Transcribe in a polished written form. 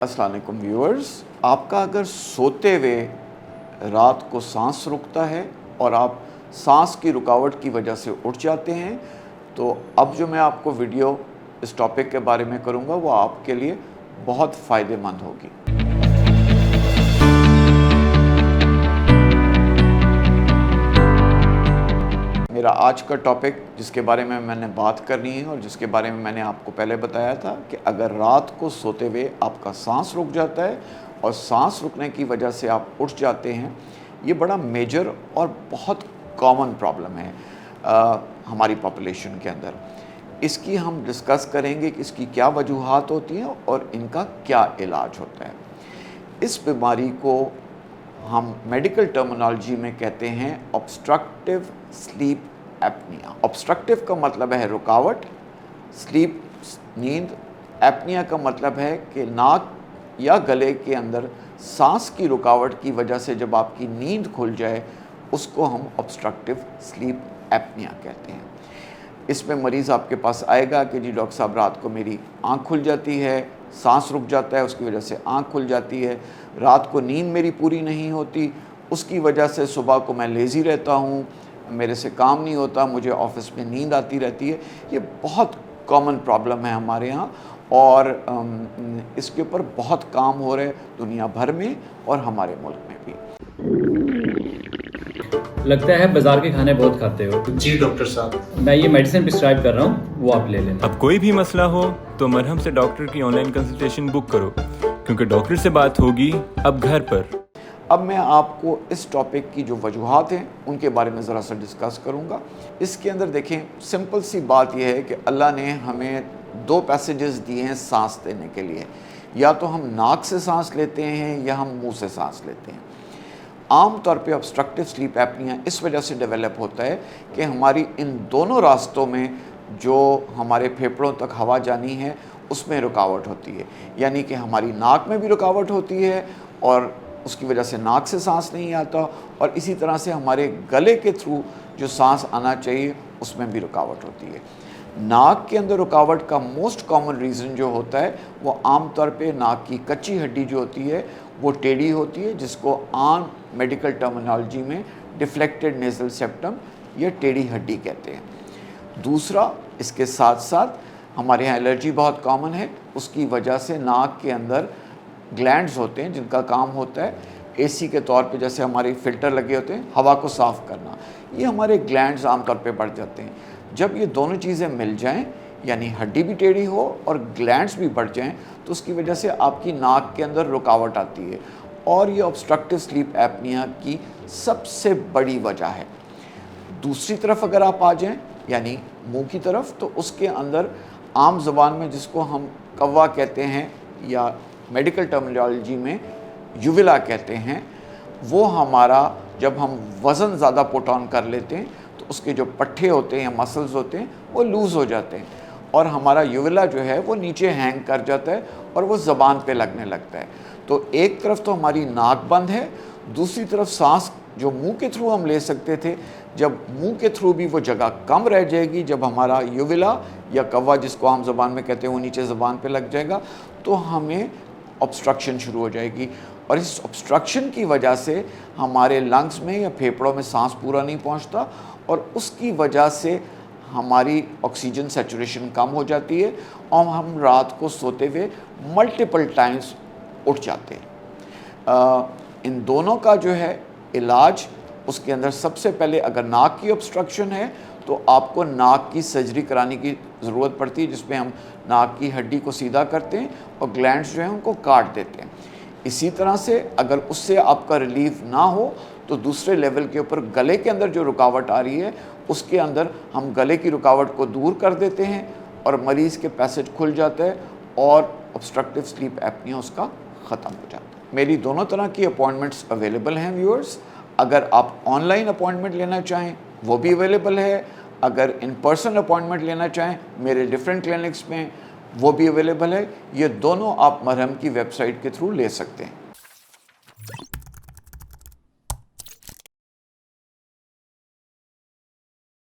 अस्सलाम वालेकुम व्यूअर्स, आपका अगर सोते हुए रात को सांस रुकता है और आप सांस की रुकावट की वजह से उठ जाते हैं, तो अब जो मैं आपको वीडियो इस टॉपिक के बारे में करूंगा वो आपके लिए बहुत फ़ायदेमंद होगी। मेरा आज का टॉपिक जिसके बारे में मैंने बात करनी है और जिसके बारे में मैंने आपको पहले बताया था कि अगर रात को सोते हुए आपका सांस रुक जाता है और सांस रुकने की वजह से आप उठ जाते हैं, ये बड़ा मेजर और बहुत कॉमन प्रॉब्लम है हमारी पॉपुलेशन के अंदर। इसकी हम डिस्कस करेंगे कि इसकी क्या वजूहात होती हैं और इनका क्या इलाज होता है। इस बीमारी को हम मेडिकल टर्मिनोलॉजी में कहते हैं ऑब्स्ट्रक्टिव स्लीप एपनिया। ऑब्स्ट्रक्टिव का मतलब है रुकावट, स्लीप नींद, एपनिया का मतलब है कि नाक या गले के अंदर सांस की रुकावट की वजह से जब आपकी नींद खुल जाए, उसको हम ऑब्स्ट्रक्टिव स्लीप एपनिया कहते हैं। इसमें मरीज़ आपके पास आएगा कि जी डॉक्टर साहब, रात को मेरी आँख खुल जाती है, सांस रुक जाता है, उसकी वजह से आँख खुल जाती है, रात को नींद मेरी पूरी नहीं होती, उसकी वजह से सुबह को मैं लेज़ी रहता हूँ, मेरे से काम नहीं होता, मुझे ऑफिस में नींद आती रहती है। ये बहुत कॉमन प्रॉब्लम है हमारे यहाँ और इसके ऊपर बहुत काम हो रहे दुनिया भर में और हमारे मुल्क में भी। लगता है बाजार के खाने बहुत खाते हो। जी डॉक्टर साहब, मैं ये मेडिसिन प्रिस्क्राइब कर रहा हूँ, वो आप ले लेना। अब कोई भी मसला हो तो मरहम से डॉक्टर की ऑनलाइन कंसल्टेशन बुक करो, क्योंकि डॉक्टर से बात होगी अब घर पर। अब मैं आपको इस टॉपिक की जो वजूहात हैं उनके बारे में ज़रा सा डिस्कस करूँगा। इसके अंदर देखें, सिंपल सी बात यह है कि अल्लाह ने हमें दो पैसेजेस दिए हैं सांस देने के लिए। या तो हम नाक से सांस लेते हैं या हम मुंह से सांस लेते हैं। आम तौर पे ऑब्स्ट्रक्टिव स्लीप एपनिया इस वजह से डेवलप होता है कि हमारी इन दोनों रास्तों में जो हमारे फेफड़ों तक हवा जानी है उसमें रुकावट होती है। यानी कि हमारी नाक में भी रुकावट होती है और उसकी वजह से नाक से सांस नहीं आता, और इसी तरह से हमारे गले के थ्रू जो सांस आना चाहिए उसमें भी रुकावट होती है। नाक के अंदर रुकावट का मोस्ट कॉमन रीज़न जो होता है वो आम तौर पे नाक की कच्ची हड्डी जो होती है वो टेढ़ी होती है, जिसको आम मेडिकल टर्मिनोलॉजी में डिफ्लेक्टेड नेज़ल सेप्टम या टेढ़ी हड्डी कहते हैं। दूसरा, इसके साथ साथ हमारे यहाँ एलर्जी बहुत कॉमन है, उसकी वजह से नाक के अंदर ग्लैंड्स होते हैं जिनका काम होता है एसी के तौर पे, जैसे हमारे फ़िल्टर लगे होते हैं हवा को साफ़ करना, ये हमारे ग्लैंड्स आमतौर पे बढ़ जाते हैं। जब ये दोनों चीज़ें मिल जाएं, यानी हड्डी भी टेढ़ी हो और ग्लैंड्स भी बढ़ जाएं, तो उसकी वजह से आपकी नाक के अंदर रुकावट आती है और ये ऑब्स्ट्रक्टिव स्लीप एपनिया की सबसे बड़ी वजह है। दूसरी तरफ अगर आप आ जाएं, यानी मुंह की तरफ, तो उसके अंदर आम ज़बान में जिसको हम कव्वा कहते हैं या मेडिकल टर्मिनोलॉजी में यूविला कहते हैं, वो हमारा जब हम वज़न ज़्यादा पुट ऑन कर लेते हैं तो उसके जो पट्टे होते हैं या मसल्स होते हैं वो लूज़ हो जाते हैं और हमारा यूविला जो है वो नीचे हैंग कर जाता है और वो ज़बान पे लगने लगता है। तो एक तरफ तो हमारी नाक बंद है, दूसरी तरफ सांस जो मुंह के थ्रू हम ले सकते थे, जब मुंह के थ्रू भी वो जगह कम रह जाएगी, जब हमारा यूविला या कव्वा जिसको हम ज़बान में कहते हैं वो नीचे ज़बान पे लग जाएगा, तो हमें ऑब्स्ट्रक्शन शुरू हो जाएगी और इस ऑब्स्ट्रक्शन की वजह से हमारे लंग्स में या फेफड़ों में सांस पूरा नहीं पहुंचता और उसकी वजह से हमारी ऑक्सीजन सैचुरेशन कम हो जाती है और हम रात को सोते हुए मल्टीपल टाइम्स उठ जाते हैं। इन दोनों का जो है इलाज, उसके अंदर सबसे पहले अगर नाक की ऑब्स्ट्रक्शन है तो आपको नाक की सर्जरी कराने की ज़रूरत पड़ती है, जिसमें हम नाक की हड्डी को सीधा करते हैं और ग्लैंड्स जो हैं उनको काट देते हैं। इसी तरह से अगर उससे आपका रिलीफ ना हो तो दूसरे लेवल के ऊपर गले के अंदर जो रुकावट आ रही है उसके अंदर हम गले की रुकावट को दूर कर देते हैं और मरीज़ के पैसेज खुल जाता है और ऑब्स्ट्रक्टिव स्लीप एपनिया उसका ख़त्म हो जाता है। मेरी दोनों तरह की अपॉइंटमेंट्स अवेलेबल हैं व्यूअर्स। अगर आप ऑनलाइन अपॉइंटमेंट लेना चाहें वो भी अवेलेबल है, अगर इन पर्सन अपॉइंटमेंट लेना चाहें मेरे डिफरेंट क्लिनिक्स में वो भी अवेलेबल है। ये दोनों आप मरहम की वेबसाइट के थ्रू ले सकते हैं।